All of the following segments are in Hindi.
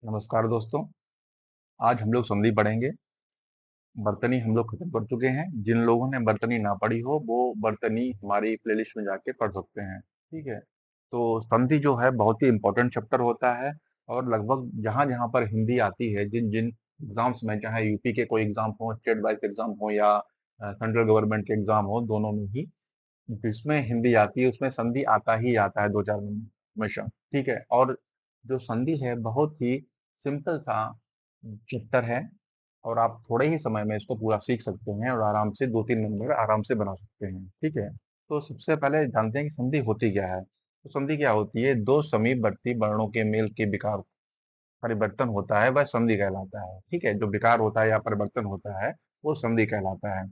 नमस्कार दोस्तों। आज हम लोग संधि पढ़ेंगे। बर्तनी हम लोग खत्म कर चुके हैं। जिन लोगों ने बर्तनी ना पढ़ी हो वो बर्तनी हमारी प्लेलिस्ट में जाके पढ़ सकते हैं। ठीक है। तो संधि जो है बहुत ही इंपॉर्टेंट चैप्टर होता है और लगभग जहाँ जहाँ पर हिंदी आती है, जिन जिन एग्जाम्स में, चाहे यूपी के कोई एग्जाम हो, स्टेट वाइज एग्जाम हो या सेंट्रल गवर्नमेंट के एग्जाम हो, दोनों में ही जिसमें हिंदी आती है उसमें संधि आता ही आता है 2-4 में हमेशा। ठीक है। और जो संधि है बहुत ही सिंपल सा चैप्टर है और आप थोड़े ही समय में इसको पूरा सीख सकते हैं और आराम से 2-3 नंबर आराम से बना सकते हैं। ठीक है। तो सबसे पहले जानते हैं कि संधि होती क्या है। तो संधि क्या होती है? दो समीपवर्ती वर्णों के मेल के विकार परिवर्तन होता है, वह संधि कहलाता है। ठीक है। जो विकार होता है या परिवर्तन होता है वो संधि कहलाता है।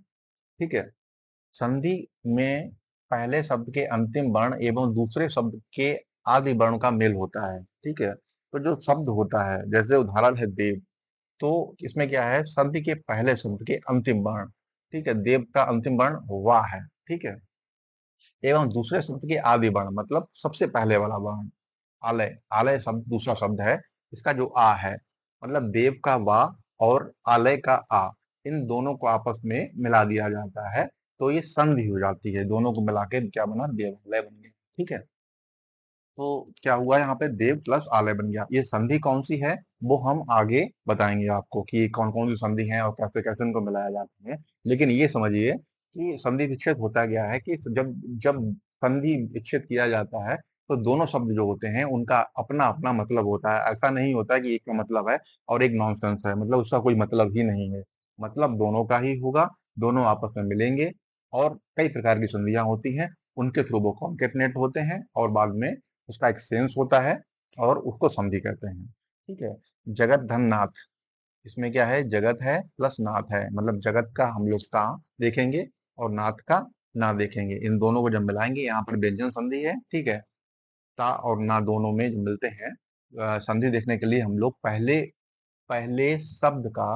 ठीक है। संधि में पहले शब्द के अंतिम वर्ण एवं दूसरे शब्द के आदि वर्ण का मेल होता है। ठीक है। तो जो शब्द होता है, जैसे उदाहरण है देव, तो इसमें क्या है? संधि के पहले शब्द के अंतिम वर्ण। ठीक है। देव का अंतिम वर्ण वाह है। ठीक है। एवं दूसरे शब्द के आदि वर्ण मतलब सबसे पहले वाला वर्ण आलय। आलय शब्द दूसरा शब्द है। इसका जो आ है मतलब देव का वाह और आलय का आ, इन दोनों को आपस में मिला दिया जाता है तो ये संधि हो जाती है। दोनों को मिला के क्या बना? देवालय बन गया। ठीक है। तो क्या हुआ? यहाँ पे देव प्लस आलय बन गया। ये संधि कौन सी है वो हम आगे बताएंगे आपको कि कौन कौन सी संधि है और कैसे कैसे उनको मिलाया जाता है। लेकिन ये समझिए कि संधि विच्छेद होता गया है कि जब जब संधि विच्छेद किया जाता है तो दोनों शब्द जो होते हैं उनका अपना अपना मतलब होता है। ऐसा नहीं होता कि एक का मतलब है और एक नॉनसेंस है, मतलब उसका कोई मतलब ही नहीं है। मतलब दोनों का ही होगा। दोनों आपस में मिलेंगे और कई प्रकार की संधियां होती हैं। उनके थ्रू वो कॉन्केटनेट होते हैं और बाद में उसका एक सेंस होता है और उसको संधि कहते हैं। ठीक है। जगत धन नाथ, इसमें क्या है? जगत है प्लस नाथ है, मतलब जगत का हम लोग का देखेंगे और नाथ का ना देखेंगे। इन दोनों को जब मिलाएंगे यहाँ पर व्यंजन संधि है। ठीक है। ता और ना दोनों में जब मिलते हैं संधि देखने के लिए हम लोग पहले पहले शब्द का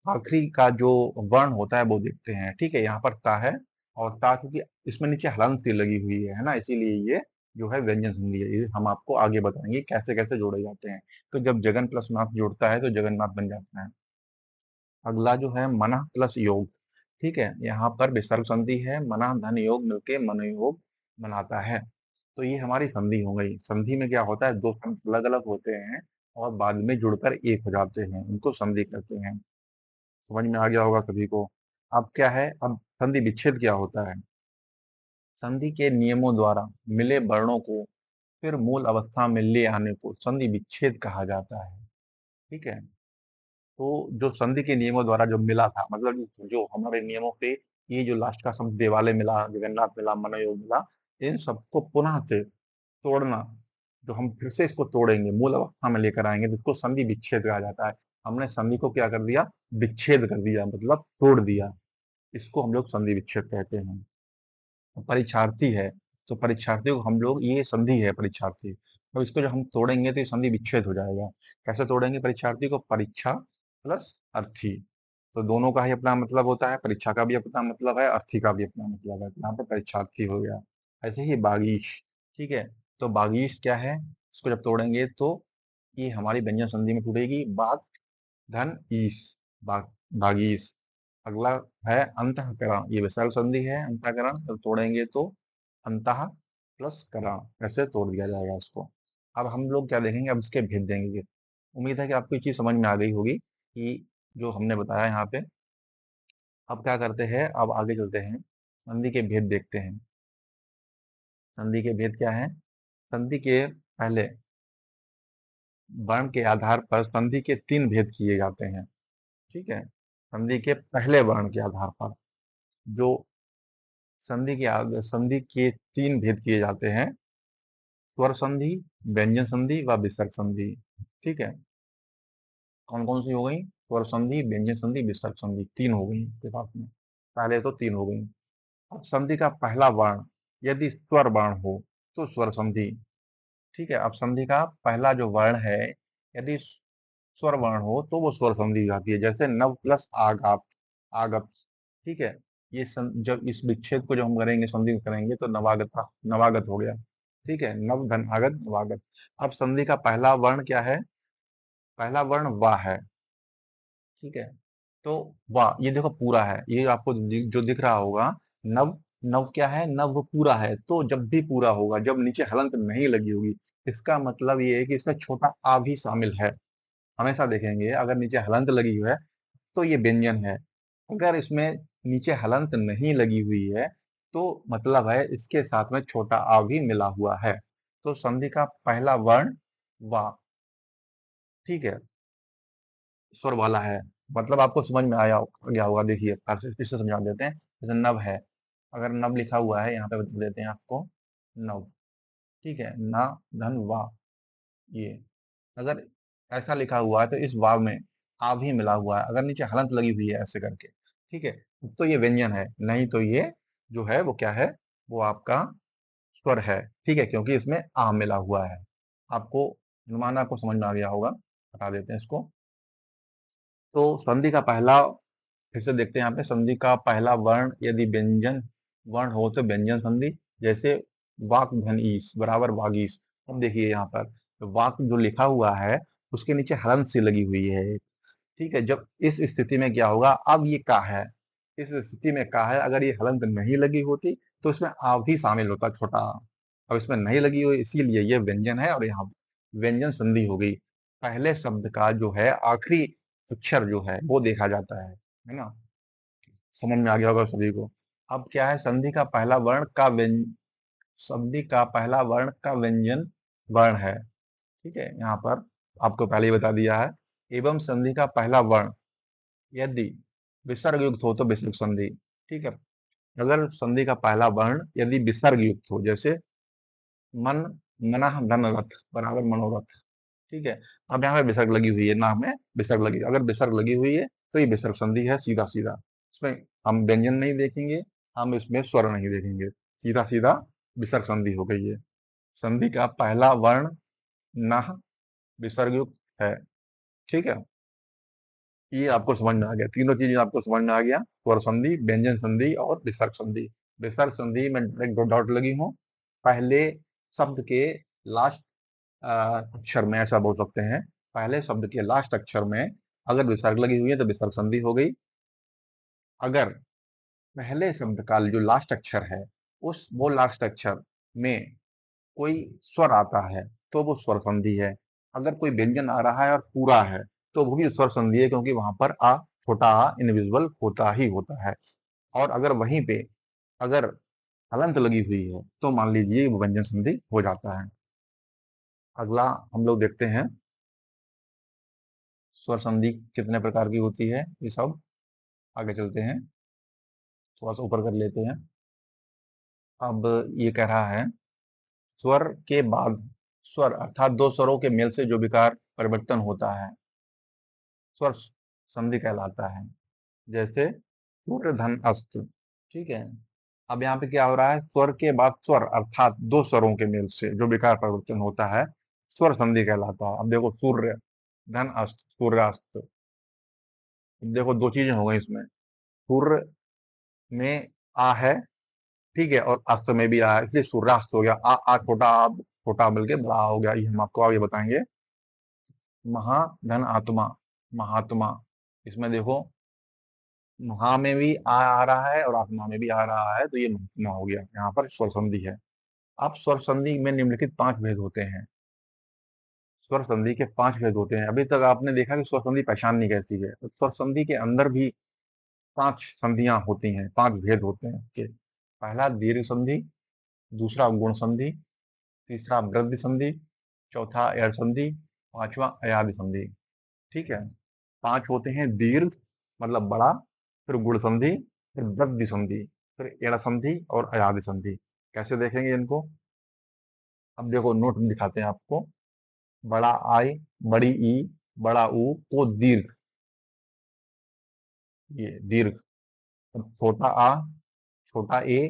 आखिरी का जो वर्ण होता है वो देखते हैं। ठीक है। यहाँ पर ता है और ता क्योंकि इसमें नीचे हलंत सी लगी हुई है ना, इसीलिए ये जो है व्यंजन संधि है। ये हम आपको आगे बताएंगे कैसे कैसे जोड़े जाते हैं। तो जब जगन प्लस नाथ जुड़ता है तो जगन्नाथ बन जाता है। अगला जो है मना प्लस योग। ठीक है। यहाँ पर विसर्ग संधि है। मना धन योग मिलके मनोयोग बनाता है। तो ये हमारी संधि हो गई। संधि में क्या होता है? दो शब्द अलग अलग होते हैं और बाद में जुड़कर एक हो जाते हैं, उनको संधि कहते हैं। समझ में आ गया होगा सभी को। अब क्या है? अब संधि विच्छेद क्या होता है? संधि के नियमों द्वारा मिले वर्णों को फिर मूल अवस्था में ले आने को संधि विच्छेद कहा जाता है। ठीक है। तो जो संधि के नियमों द्वारा जो मिला था, मतलब जो हमारे नियमों से ये जो लास्ट का शब्द देवालय मिला, जगन्नाथ मिला, मनोयोग मिला, इन सबको पुनः से तोड़ना, जो हम फिर से इसको तोड़ेंगे, मूल अवस्था में लेकर आएंगे, जिसको संधि विच्छेद कहा जाता है। हमने संधि को क्या कर दिया? विच्छेद कर दिया, मतलब तोड़ दिया। इसको हम लोग संधि विच्छेद कहते हैं। परीक्षार्थी है तो परीक्षार्थी को हम लोग, ये संधि है परीक्षार्थी, तो इसको जब हम तोड़ेंगे तो ये संधि विच्छेद हो जाएगा। कैसे तोड़ेंगे परीक्षार्थी को? परीक्षा प्लस अर्थी, तो दोनों का ही अपना मतलब होता है। परीक्षा का भी अपना मतलब है, अर्थी का भी अपना मतलब है। तो यहाँ पर परीक्षार्थी हो गया। ऐसे ही बागीश। ठीक है। तो बागीश क्या है? इसको जब तोड़ेंगे तो ये हमारी व्यंजन संधि में टूटेगी। बाग धन ईश, बाग बागीश। अगला है अंतःकरण, ये विसर्ग संधि है। अंतःकरण जब तोड़ेंगे तो अंतः प्लस करण, ऐसे तोड़ दिया जाएगा इसको। अब हम लोग क्या देखेंगे? अब इसके भेद देंगे। उम्मीद है कि आपको ये चीज समझ में आ गई होगी कि जो हमने बताया यहाँ पे। अब क्या करते हैं? अब आगे चलते हैं, संधि के भेद देखते हैं। संधि के भेद क्या है? संधि के पहले वर्ण के आधार पर संधि के 3 भेद किए जाते हैं। ठीक है। संधि के पहले वर्ण के आधार पर जो संधि के 3 भेद किए जाते हैं: स्वर संधि, व्यंजन संधि व विसर्ग संधि। ठीक है। कौन कौन सी हो गई? स्वर संधि, व्यंजन संधि, विसर्ग संधि, 3 हो गई आपके पास में। पहले तो 3 हो गई। अब संधि का पहला वर्ण यदि स्वर वर्ण हो तो स्वर संधि। ठीक है। अब संधि का पहला जो वर्ण है यदि स्वर वर्ण हो तो वो स्वर संधि हो जाती है। जैसे नव प्लस आगाप, आगप। ठीक है। जब इस विच्छेद को जब हम करेंगे, संधि को करेंगे तो नवागत, नवागत हो गया। ठीक है। नव धन आगत, नवागत। अब संधि का पहला वर्ण क्या है? पहला वर्ण वा है, ठीक है। तो वाह, ये देखो पूरा है, ये आपको जो दिख रहा होगा नव। नव क्या है? नव पूरा है। तो जब भी पूरा होगा, जब नीचे हलंत नहीं लगी होगी, इसका मतलब ये है कि इसमें छोटा आ भी शामिल है। हमेशा देखेंगे अगर नीचे हलंत लगी हुई है तो ये व्यंजन है। अगर इसमें नीचे हलंत नहीं लगी हुई है तो मतलब है इसके साथ में छोटा आ भी मिला हुआ है। तो संधि का पहला वर्ण वा, ठीक है, स्वर वाला है। मतलब आपको समझ में आया गया होगा। देखिए आपसे फिर से समझा देते हैं। जैसे नव है, अगर नव लिखा हुआ है यहाँ पे बता देते हैं आपको, नव, ठीक है, ना धन वा, ये अगर ऐसा लिखा हुआ है तो इस वाव में आ भी मिला हुआ है, अगर नीचे हलंत लगी हुई है ऐसे करके, ठीक है, तो ये व्यंजन है। नहीं तो ये जो है वो क्या है? वो आपका स्वर है, ठीक है, क्योंकि इसमें आ मिला हुआ है। आपको अनुमान आपको समझ में आ गया होगा। बता देते हैं इसको। तो संधि का पहला, फिर से देखते हैं यहाँ पे, संधि का पहला वर्ण यदि व्यंजन वर्ण हो तो व्यंजन संधि। जैसे वाक धन ईस बराबर वागीस। अब देखिए यहाँ पर तो वाक जो लिखा हुआ है उसके नीचे हलंत सी लगी हुई है, ठीक है। जब इस स्थिति में क्या होगा? अब ये का है, इस स्थिति में का है, अगर ये हलंत नहीं लगी होती तो इसमें आ भी शामिल होता, छोटा आ। अब इसमें नहीं लगी हुई इसीलिए ये व्यंजन है, और यहाँ व्यंजन संधि हो गई। पहले शब्द का जो है आखिरी अक्षर जो है वो देखा जाता है ना। समझ में आ गया होगा सभी को। अब क्या है? संधि का पहला वर्ण का व्यंजन, संधि का पहला वर्ण का व्यंजन वर्ण है, ठीक है। यहाँ पर आपको पहले ही बता दिया है। एवं संधि का पहला वर्ण यदि विसर्ग युक्त हो तो विसर्ग संधि, ठीक है। अगर संधि का पहला वर्ण यदि विसर्ग युक्त हो, जैसे मन, मनः धन रथ बराबर मनोरथ, ठीक है। अब यहाँ पे विसर्ग लगी हुई है, नाम में विसर्ग लगी, अगर विसर्ग लगी हुई है तो ये विसर्ग संधि है, सीधा सीधा। इसमें हम व्यंजन नहीं देखेंगे, हम इसमें स्वर नहीं देखेंगे, सीधा सीधा विसर्ग संधि हो गई है। संधि का पहला वर्ण नह विसर्ग युक्त है, ठीक है। ये आपको समझ में आ गया, तीनों चीजें आपको समझ में आ गया। स्वर संधि, व्यंजन संधि और विसर्ग संधि। विसर्ग संधि में एक दो डॉट लगी हूँ पहले शब्द के लास्ट अक्षर में, ऐसा बोल सकते हैं। पहले शब्द के लास्ट अक्षर में अगर विसर्ग लगी हुई है तो विसर्ग संधि हो गई। अगर पहले शब्द का जो लास्ट अक्षर है उस वो लास्ट अक्षर में कोई स्वर आता है तो वो स्वर संधि है। अगर कोई व्यंजन आ रहा है और पूरा है तो वो भी स्वर संधि है, क्योंकि वहां पर आ, छोटा आ इनविजिबल होता ही होता है। और अगर वहीं पे अगर हलंत लगी हुई है तो मान लीजिए वो व्यंजन संधि हो जाता है। अगला हम लोग देखते हैं स्वर संधि कितने प्रकार की होती है, ये सब आगे चलते हैं, थोड़ा सा ऊपर कर लेते हैं। अब ये कह रहा है स्वर के बाद स्वर अर्थात दो स्वरों के मेल से जो विकार परिवर्तन होता है स्वर संधि कहलाता है। जैसे सूर्य धन अस्त, ठीक है। अब यहाँ पे क्या हो रहा है? स्वर के बाद स्वर अर्थात दो स्वरों के मेल से जो विकार परिवर्तन होता है स्वर संधि कहलाता है। अब देखो सूर्य धन अस्त, सूर्यास्त। अब देखो दो चीजें हो गई इसमें, सूर्य में आ है, ठीक है, और अस्त में भी आ है, इसलिए सूर्यास्त हो गया। आ छोटा आ छोटा मिलके बड़ा हो गया, ये हम आपको आगे बताएंगे। महाधन आत्मा, महात्मा, इसमें देखो महा में भी आ रहा है और आत्मा में भी आ रहा है, तो ये महात्मा हो गया। यहाँ पर स्वर संधि है। अब स्वर संधि में निम्नलिखित पांच भेद होते हैं। स्वर संधि के पांच भेद होते हैं। अभी तक आपने देखा कि स्वर संधि पहचाननी कैसी है, तो स्वर संधि के अंदर भी पांच संधियां होती हैं, पांच भेद होते हैं के। पहला दीर्घ संधि, दूसरा गुण संधि, तीसरा वृद्धि संधि, चौथा एड़ संधि, पांचवा अयाधि संधि, ठीक है। पांच होते हैं दीर्घ मतलब बड़ा, फिर गुण संधि, फिर वृद्धि संधि, फिर एड़ संधि और अयाधि संधि। कैसे देखेंगे इनको? अब देखो नोट दिखाते हैं आपको। बड़ा आई, बड़ी ई, बड़ा ऊ को दीर्घ, ये दीर्घ। अब छोटा आ, छोटा ए,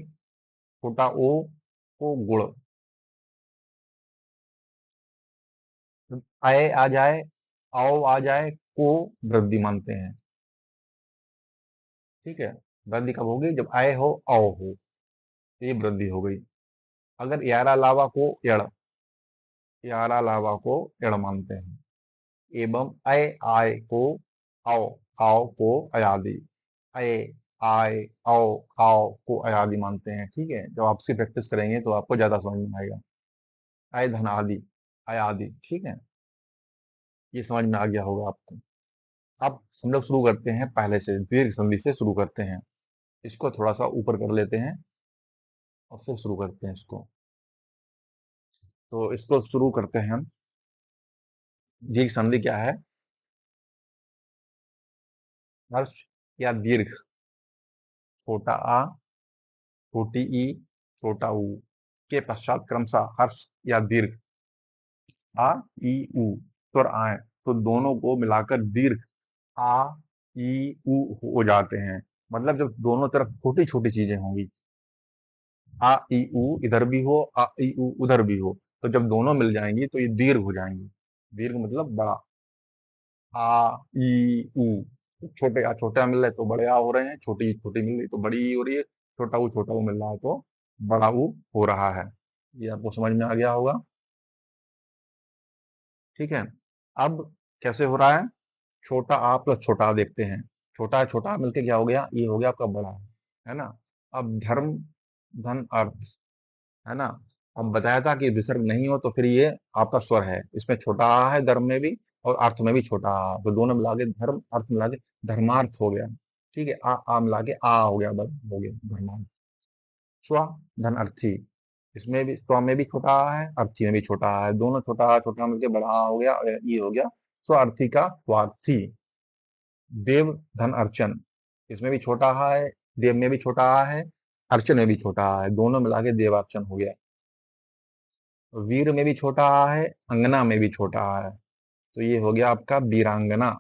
छोटा ओ को गुण। आए आ जाए, आओ आ जाए को वृद्धि मानते हैं, ठीक है। वृद्धि कब होगी? जब आए हो आओ हो, ये वृद्धि हो गई। अगर यारा लावा को एड़, यारा लावा को एड़ मानते हैं। एवं अय आय को औ आओ को अयादि, अय आय औ आओ को अयादि मानते हैं। ठीक है, जब आप इसकी प्रैक्टिस करेंगे तो आपको ज्यादा समझ में आएगा। अय धन आदि, अयादि। ठीक है, ये समझ में आ गया होगा आपको। अब हम लोग शुरू करते हैं पहले से, दीर्घ संधि से शुरू करते हैं। इसको थोड़ा सा ऊपर कर लेते हैं और फिर शुरू करते हैं इसको। तो इसको शुरू करते हैं हम। दीर्घ संधि क्या है? हर्ष या दीर्घ, छोटा आ, छोटी ई, छोटा ऊ के पश्चात क्रमशः हर्ष या दीर्घ आ, ई, ऊ स्वर आए तो दोनों को मिलाकर दीर्घ आ, ई, ऊ हो जाते हैं। मतलब जब दोनों तरफ छोटी छोटी चीजें होंगी, आ, ई, ऊ इधर भी हो, आ, ई, ऊ उधर भी हो, तो जब दोनों मिल जाएंगी तो ये दीर्घ हो जाएंगी। दीर्घ मतलब बड़ा। आ, ई, ऊ, छोटे आ छोटे आ मिल रहे तो बड़े आ हो रहे हैं, छोटी छोटी मिल रही तो बड़ी ई हो रही है, छोटा ऊ मिल रहा है तो बड़ा ऊ हो रहा है। ये आपको समझ में आ गया होगा। ठीक है, अब कैसे हो रहा है? छोटा आ प्लस छोटा आ देखते हैं। छोटा आ मिलके क्या हो गया? ये हो गया आपका बड़ा, है ना। अब धर्म, धन, अर्थ, है ना। अब बताया था कि विसर्ग नहीं हो तो फिर ये आपका स्वर है। इसमें छोटा आ है धर्म में भी और अर्थ में भी छोटा आ, तो दोनों मिला के धर्म अर्थ मिला के धर्मार्थ हो गया। ठीक है, आ मिला के आ हो गया, बस हो गया धर्मार्थ। स्व, धन, अर्थी, इसमें भी स्व में भी छोटा आ है, अर्थी में भी छोटा आ है, दोनों छोटा मिलके बड़ा आ हो गया और ये हो गया स्व अर्थी का स्वार्थी। देव, धन, अर्चन, इसमें भी छोटा आ है, देव में भी छोटा आ है, अर्चन में भी छोटा आ है, दोनों मिला के देवार्चन हो गया। वीर में भी छोटा आ है, अंगना में भी छोटा आ है, तो ये हो गया आपका वीरांगना।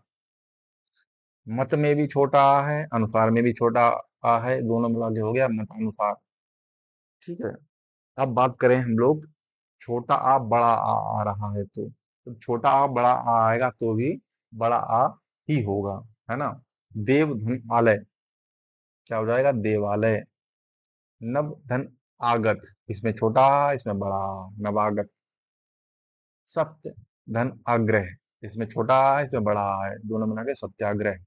मत में भी छोटा आ है, अनुसार में भी छोटा आ है, दोनों मिला के हो गया मतानुसार। ठीक है, अब बात करें हम लोग, छोटा आ बड़ा आ रहा है तो छोटा आ बड़ा आ आएगा तो भी बड़ा आ ही होगा, है ना। देव, धन, आलय, क्या हो जाएगा? देवालय। नव, धन, आगत, इसमें छोटा आ, इसमें बड़ा आ, नवागत। सत्य, धन, आग्रह, इसमें छोटा आ है, इसमें बड़ा आ है, दोनों मिला के सत्याग्रह।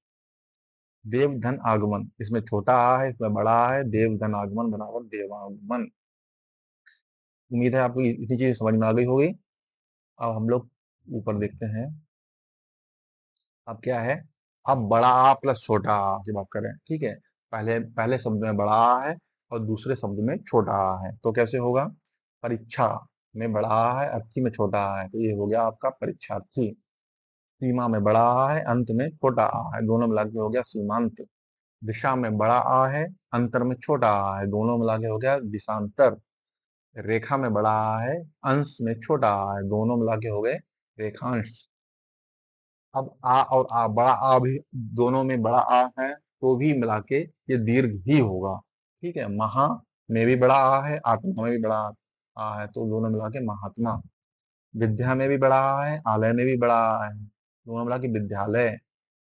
देव, धन, आगमन, इसमें छोटा आ है, इसमें बड़ा आ है, देव, धन, आगमन बराबर देवागमन। उम्मीद है आपको इतनी चीजें समझ में आ गई होगी। अब हम लोग ऊपर देखते हैं। अब क्या है? अब बड़ा आ प्लस छोटा आ की बात करें। ठीक है, पहले पहले शब्द में बड़ा आ है और दूसरे शब्द में छोटा आ है, तो कैसे होगा? परीक्षा में बड़ा आ है, अर्थी में छोटा आ है, तो ये हो गया आपका परीक्षार्थी। सीमा में बड़ा आ है, अंत में छोटा आ है, दोनों मिला के हो गया सीमांत। दिशा में बड़ा आ है, अंतर में छोटा आ है, दोनों मिला के हो गया दिशांतर। रेखा में बड़ा आ है, अंश में छोटा आ है, दोनों मिला के हो गए रेखांश। अब आ और आ, बड़ा आ भी दोनों में बड़ा आ है तो भी मिला के ये दीर्घ ही होगा। ठीक है, महा में भी बड़ा आ है, आत्मा में भी बड़ा आ है, तो दोनों मिला के महात्मा। विद्या में भी बड़ा आ है, आलय में भी बड़ा आ है, दोनों मिला के विद्यालय।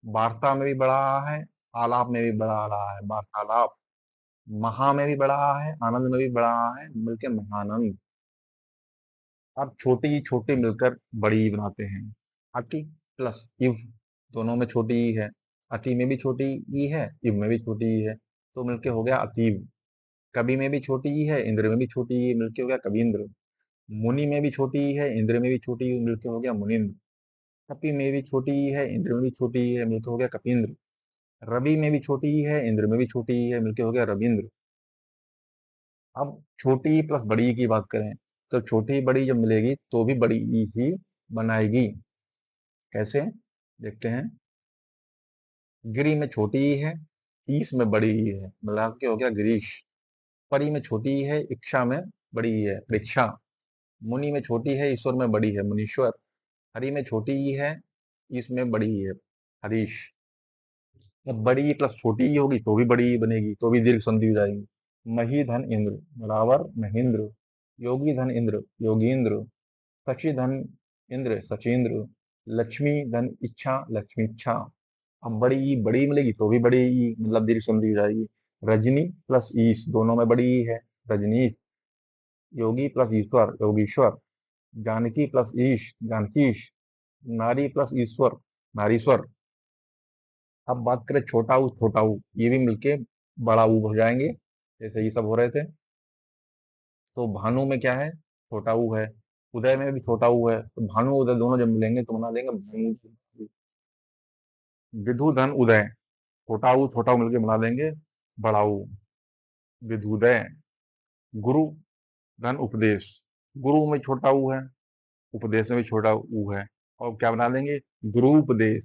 वार्ता में भी बड़ा आ है, आलाप में भी बड़ा आ रहा है, वार्तालाप। महा में भी बड़ा आ है, आनंद में भी बड़ा आ है, मिलके महानंद। अब छोटी मिलकर बड़ी बनाते हैं। अति प्लस इव, दोनों में छोटी ई है, अति में भी छोटी ई है, इव में भी छोटी ई है, तो मिलके हो गया अतीव। कवि में भी छोटी ई है, इंद्र में भी छोटी ई, मिलके हो गया कवींद्र। मुनि में भी छोटी ई है, इंद्र में भी छोटी ई, मिलके हो गया मुनिंद्र। कपि में भी छोटी ई है, इंद्र में भी छोटी ई है, मिलके हो गया कपींद्र। रवि में भी छोटी ई है, इंद्र में भी छोटी ई है, मिलके हो गया रविंद्र। अब छोटी प्लस बड़ी की बात करें, तो छोटी बड़ी जब मिलेगी तो भी बड़ी ई ही बनाएगी। कैसे? देखते हैं। गिरी में छोटी ई है, ईश में बड़ी ई है, मिला के हो गया गिरीश। परी में छोटी ई है, इक्षा में बड़ी ई है, परीक्षा। मुनि में छोटी है, ईश्वर में बड़ी है, मुनीश्वर। हरि में छोटी ई है, इसमें बड़ी ई है, हरीश। अब बड़ी ई प्लस छोटी ई होगी तो भी बड़ी ई बनेगी, तो भी दीर्घ संधि हो जाएगी। मही, धन, इंद्र बराबर महेंद्र। योगी, धन, इंद्र योगींद्र। शशि, धन, इंद्र सचेंद्र। लक्ष्मी, धन, इच्छा लक्ष्मीच्छा। अब बड़ी ई बड़ी मिलेगी तो भी बड़ी ई मतलब दीर्घ संधि हो जाएगी। रजनी प्लस ईश, दोनों में बड़ी ई है, रजनीश। योगी प्लस ईश्वर, योगीश्वर। जानकी प्लस ईश, जानकीश। नारी प्लस ईश्वर, नारीश्वर। अब बात करें छोटा ऊ, ये भी मिलके बड़ा ऊ हो जाएंगे, जैसे ये सब हो रहे थे। तो भानु में क्या है, छोटा ऊ है। उदय में भी छोटा ऊ है, तो भानु उदय दोनों जब मिलेंगे तो बना देंगे भानु। विधु धन उदय, छोटा ऊ मिलके बना देंगे बड़ा ऊ, विधुदय। गुरु धन उपदेश, गुरु में छोटा ऊ है, उपदेश में भी छोटा ऊ है, और क्या बना देंगे, गुरु उपदेश।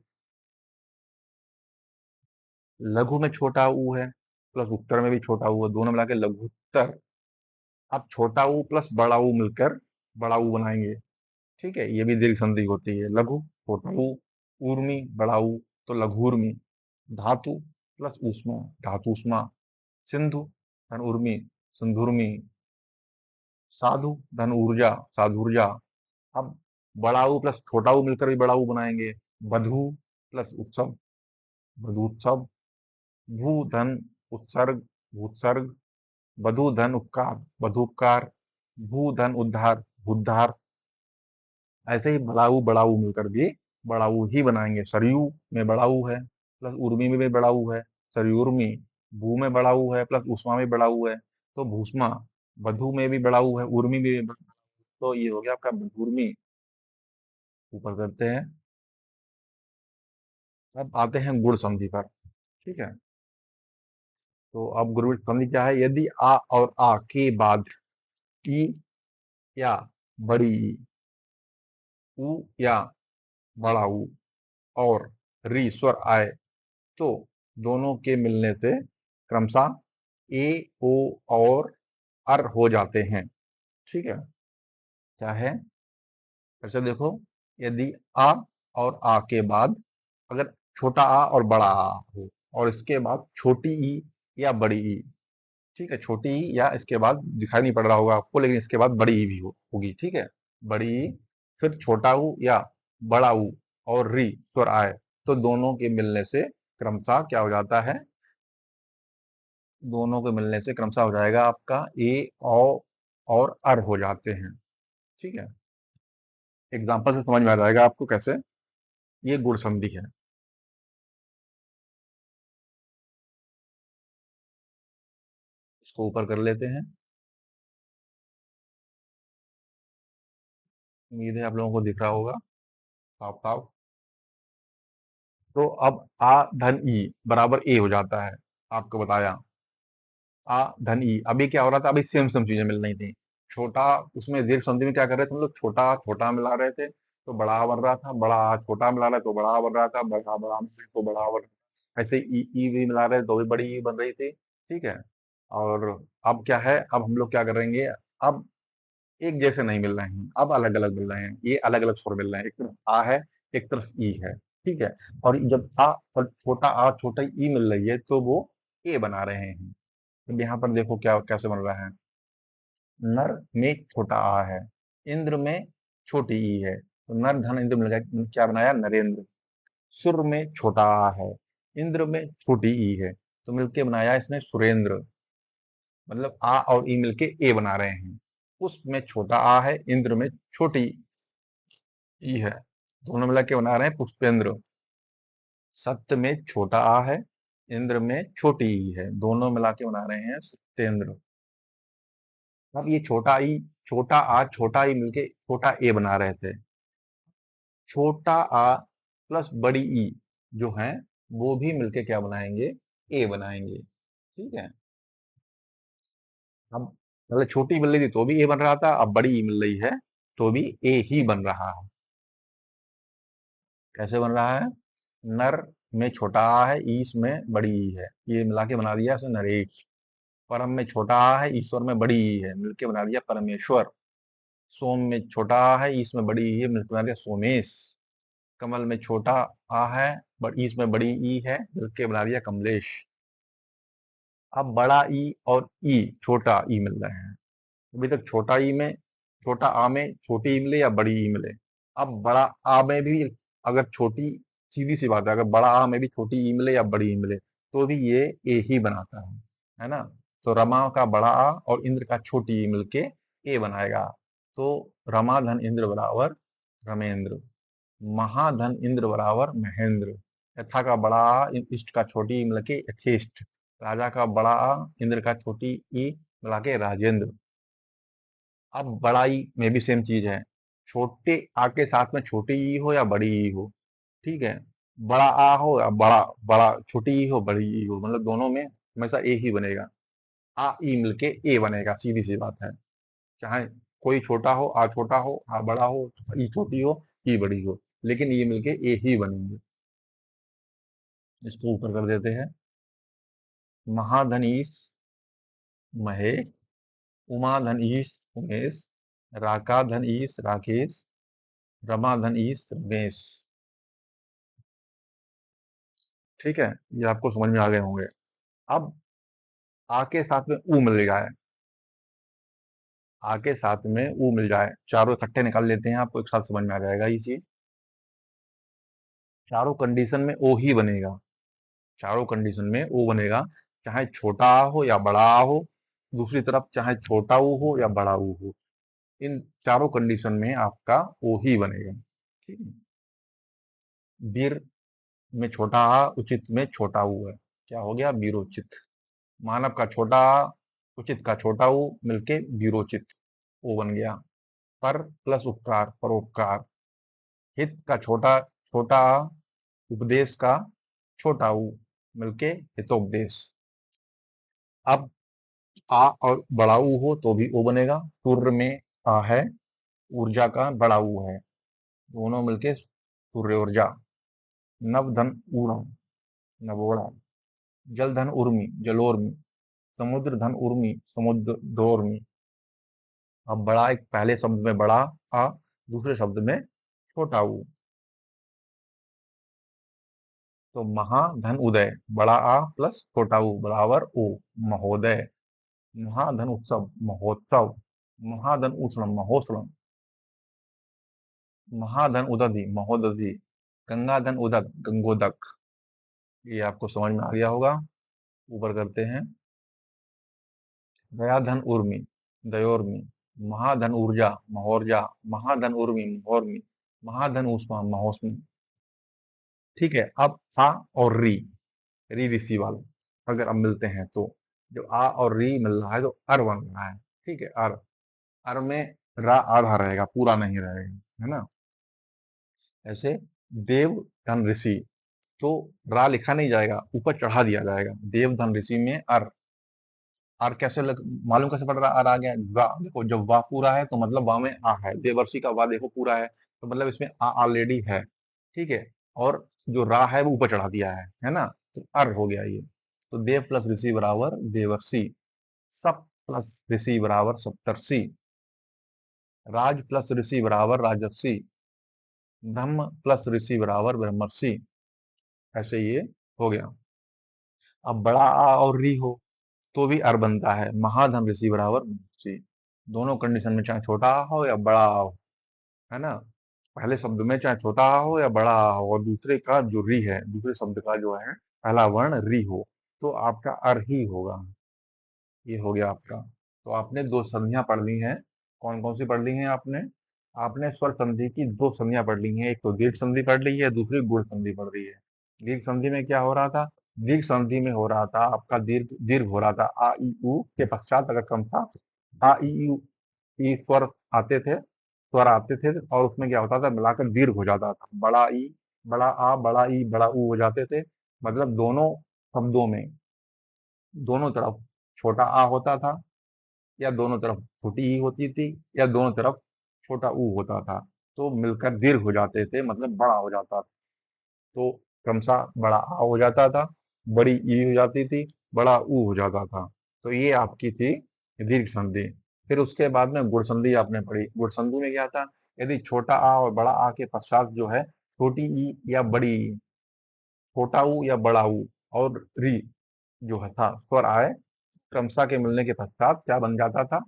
लघु में छोटा ऊ है, प्लस उत्तर में भी छोटा ऊ है, दोनों मिला के लघुत्तर। अब छोटा ऊ प्लस बड़ा ऊ मिलकर बड़ा ऊ बनाएंगे। ठीक है, ये भी दीर्घ संधि होती है। लघु छोटा ऊ, ऊर्मी बड़ा ऊ, तो लघुर्मी। धातु प्लस ऊष्मा, धातुष्मा। सिंधु धन उर्मी, सिंधुर्मी। साधु धन ऊर्जा, साधुर्जा। अब बड़ा ऊ प्लस छोटा ऊ मिलकर भी बड़ा ऊ बनाएंगे। बधु प्लस उत्सव, बधुत्सव। भू धन उत्सर्ग, भूत्सर्ग। बधु धन उपकार, बधुपकार। भू धन उद्धार, बुद्धार। ऐसे ही बड़ाऊ बड़ाऊ मिलकर भी बड़ाऊ ही बनाएंगे। सरयू में बड़ाऊ है, प्लस उर्मी में भी बड़ाऊ है, सरयूर्मी। भू में बड़ाऊ है, प्लस उष्मा में बड़ाऊ है, तो भूष्मा। बधू में भी बड़ाऊ है, उर्मी में भी तो ये हो गया आपका बधूर्मी। ऊपर करते हैं। अब आते हैं गुण संधि पर। ठीक है, तो अब गुण संधि क्या है, यदि आ और आ के बाद ई या बड़ी ई, ऊ या बड़ा ऊ और री स्वर आए तो दोनों के मिलने से क्रमशः ए, ओ और अर हो जाते हैं। ठीक है, क्या है, फिर से देखो। यदि आ और आ के बाद अगर छोटा आ और बड़ा आ हो, और इसके बाद छोटी ई या बड़ी ई। ठीक है, छोटी ई या इसके बाद दिखाई नहीं पड़ रहा होगा आपको, लेकिन इसके बाद बड़ी ई भी होगी। ठीक है, बड़ी ई, फिर छोटा ऊ या बड़ा ऊ और री स्वर आए तो दोनों के मिलने से क्रमशः क्या हो जाता है, दोनों के मिलने से क्रमशः हो जाएगा आपका ए, औ और अर हो जाते हैं। ठीक है, एग्जाम्पल से समझ में आ जाएगा आपको कैसे ये गुण संधि है। इसको ऊपर कर लेते हैं। उम्मीद है आप लोगों को दिख रहा होगा साफ साफ। तो अब आ धन ई बराबर ए हो जाता है, आपको बताया। आ धन ई, अभी क्या हो रहा था, अभी सेम सेम चीजें मिल रही थी। छोटा, उसमें दीर्घ संधि में क्या कर रहे थे हम लोग, छोटा छोटा मिला रहे थे तो बड़ा बन रहा था, बड़ा छोटा मिला रहे तो बड़ा बन रहा था, बड़ा बड़ा मिला तो बड़ा बन। ऐसे ई भी मिला रहे तो भी बड़ी ई बन रही थी। ठीक है, और अब क्या है, अब हम लोग क्या करेंगे, अब एक जैसे नहीं मिल रहे हैं, अब अलग अलग मिल रहे हैं, ये अलग अलग स्वर मिल रहे हैं। एक तरफ आ है, एक तरफ ई है। ठीक है, और जब आ और छोटा आ छोटा ई मिल रही है तो वो ए बना रहे हैं। अब यहाँ पर देखो क्या कैसे बन रहा है। नर में छोटा आ है, इंद्र में छोटी ई है, तो नर धन इंद्र मिल गया, क्या बनाया, नरेंद्र। सुर में छोटा आ है, इंद्र में छोटी ई है, तो मिलके बनाया इसने सुरेंद्र। मतलब आ और ई मिलके ए बना रहे हैं। पुष्प में छोटा आ है, इंद्र में छोटी ई है, दोनों मिला के बना रहे हैं पुष्पेंद्र। सत्य में छोटा आ है, इंद्र में छोटी ई है, दोनों मिला के बना रहे हैं सत्येंद्र। अब ये छोटा ई, छोटा आ छोटा ई मिलके छोटा ए बना रहे थे। छोटा आ प्लस बड़ी ई जो है वो भी मिलके क्या बनाएंगे, ए बनाएंगे। ठीक है, अब पहले छोटी मिल रही थी तो भी ए बन रहा था, अब बड़ी ई मिल रही है तो भी ए ही बन रहा है। कैसे बन रहा है, नर में छोटा आ है, ईश में बड़ी ई है, ये मिला के बना दिया इसने नरेश। परम में छोटा आ है, ईश्वर में बड़ी ई है, मिलके बना दिया परमेश्वर। सोम में छोटा आ है, ईश में बड़ी ई है, मिलके बना दिया सोमेश। कमल में छोटा आ है, ईश में बड़ी ई है, मिलके बना दिया कमलेश। अब बड़ा ई और ई छोटा ई मिल रहे हैं। अभी तक छोटा ई में, छोटा आ में छोटी ई मिले या बड़ी ई मिले। अब बड़ा आ में भी अगर छोटी, सीधी सी बात है, अगर बड़ा आ में भी छोटी ई मिले या बड़ी ई मिले तो भी ये ए ही बनाता है ना। तो रमा का बड़ा आ और इंद्र का छोटी ई मिलके ए बनाएगा, तो रमा धन इंद्र बराबर रमेंद्र। महाधन इंद्र बराबर महेंद्र। यथा का बड़ा आ, इष्ट का छोटी ई मिला के यथेष्ट। राजा का बड़ा आ, इंद्र का छोटी ई मिला के राजेंद्र। अब बड़ा ई में भी सेम चीज है। छोटे आ के साथ में छोटी ई हो या बड़ी ई हो, ठीक है। बड़ा आ हो या बड़ा बड़ा छोटी ई हो बड़ी ई हो, मतलब दोनों में हमेशा ए ही बनेगा। आ ई मिलके ए बनेगा, सीधी सी बात है। चाहे कोई छोटा हो, आ छोटा हो, आ बड़ा हो, ई छोटी हो, ई बड़ी हो, लेकिन ये मिलके ए ही बनेंगे। इसको ऊपर कर देते हैं। महाधनीश महेश, उमाधनीश उमेश, राकाधनीश राकेश, रमाधनीश रमेश। ठीक है, ये आपको समझ में आ गए होंगे। अब आ के साथ में ऊ मिल जाए, आ के साथ में ऊ मिल जाए, चारों इकट्ठे निकाल लेते हैं, आपको एक साथ समझ में आ जाएगा ये चीज। चारों कंडीशन में ओ ही बनेगा, चारों कंडीशन में ओ बनेगा। चाहे छोटा आ हो या बड़ा आ हो, दूसरी तरफ चाहे छोटा ऊ हो या बड़ा ऊ हो, इन चारों कंडीशन में आपका ओ ही बनेगा। ठीक है। वीर में छोटा आ, उचित में छोटा ऊ है, क्या हो गया? वीरोचित। मानव का छोटा आ, उचित का छोटा ऊ मिलके वीरोचित, ओ बन गया। पर प्लस उपकार, परोपकार। हित का छोटा छोटा आ, उपदेश का छोटा ऊ मिलके हितोपदेश। अब आ और बड़ा ऊ हो तो भी ओ बनेगा। सूर्य में आ है, ऊर्जा का बड़ा ऊ है, दोनों मिलके सूर्य ऊर्जा। नवधन ऊर्म, नवोढ़ा। जलधन उर्मी, जलोर्मी। समुद्र धन उर्मी, समुद्रोर्मी। अब बड़ा एक पहले शब्द में बड़ा आ, दूसरे शब्द में छोटा ऊ। तो महाधन उदय, बड़ा आ प्लस छोटा ऊ बराबर ओ, महोदय। महाधन उत्सव, महोत्सव। महाधन उष्णम, महोष्णम। महाधन उदधि, महोदधि। गंगाधन उदक, गंगोदक। ये आपको समझ में आ गया होगा। ऊपर करते हैं। दयाधन उर्मी, दयोर्मी। महाधन ऊर्जा, महोर्जा। महाधन उर्मी, महोर्मी। महाधन ऊष्मा, महोष्मी। ठीक है। अब आ और री ऋषि वाला अगर अब मिलते हैं तो, जो आ और री मिल रहा है तो अर बन रहा है। ठीक है, अर। अर में रा आधा रहेगा, पूरा नहीं रहेगा, है ना। ऐसे देव धन ऋषि, तो रा लिखा नहीं जाएगा, ऊपर चढ़ा दिया जाएगा। देव धन ऋषि में अर। अर कैसे मालूम कैसे पड़ रहा है? अर आ गया। वाह देखो, जब वाह पूरा है तो मतलब वाह में आ है। देवर्षि का वाह देखो पूरा है, तो मतलब इसमें आ ऑलरेडी है। ठीक है। और जो रा है वो ऊपर चढ़ा दिया है ना। तो अर हो गया ये। तो देव प्लस ऋषि बराबर देवर्षि। सप प्लस ऋषि बराबर सप्तर्षि। राज प्लस ऋषि बराबर राजर्षि। ब्रह्म प्लस ऋषि बराबर ब्रह्मर्षि। ऐसे ये हो गया। अब बड़ा आ और री हो तो भी अर बनता है। महाधन ऋषि बराबर महर्षि। दोनों कंडीशन में चाहे छोटा आ हो या बड़ा आ हो, है ना। पहले शब्द में चाहे छोटा आ हो या बड़ा आ हो, और दूसरे का जो री है, दूसरे शब्द का जो है पहला वर्ण री हो, तो आपका अर ही होगा। ये हो गया आपका। तो आपने दो संधियां पढ़ ली हैं। कौन कौन सी पढ़ ली हैं आपने? आपने स्वर संधि की दो संधियां पढ़ ली हैं। एक तो दीर्घ संधि पढ़ ली है, दूसरी गुण संधि पढ़ रही है। दीर्घ संधि में क्या हो रहा था? दीर्घ संधि में हो रहा था आपका दीर्घ दीर्घ हो रहा था। आ ई उ के पश्चात अगर क्रम था, आ ई उ ई स्वर आते थे, स्वर आते थे, और उसमें क्या होता था, मिलाकर दीर्घ हो जाता था। बड़ा ई, बड़ा आ, बड़ा ई, बड़ा ऊ हो जाते थे। मतलब दोनों शब्दों में दोनों तरफ छोटा आ होता था, या दोनों तरफ छोटी ई होती थी, या दोनों तरफ छोटा ऊ होता था, तो मिलकर दीर्घ हो जाते थे, मतलब बड़ा हो जाता था। तो क्रमशः बड़ा आ हो जाता था, बड़ी ई हो जाती थी, बड़ा ऊ हो जाता था। तो ये आपकी थी दीर्घ संधि। फिर उसके बाद में गुण संधि आपने पढ़ी। गुण संधि में क्या था? यदि छोटा आ और बड़ा आ के पश्चात जो है छोटी ई या बड़ी ई, छोटा ऊ या बड़ा ऊ और री जो है था स्वर आए, क्रमशः के मिलने के पश्चात क्या बन जाता था?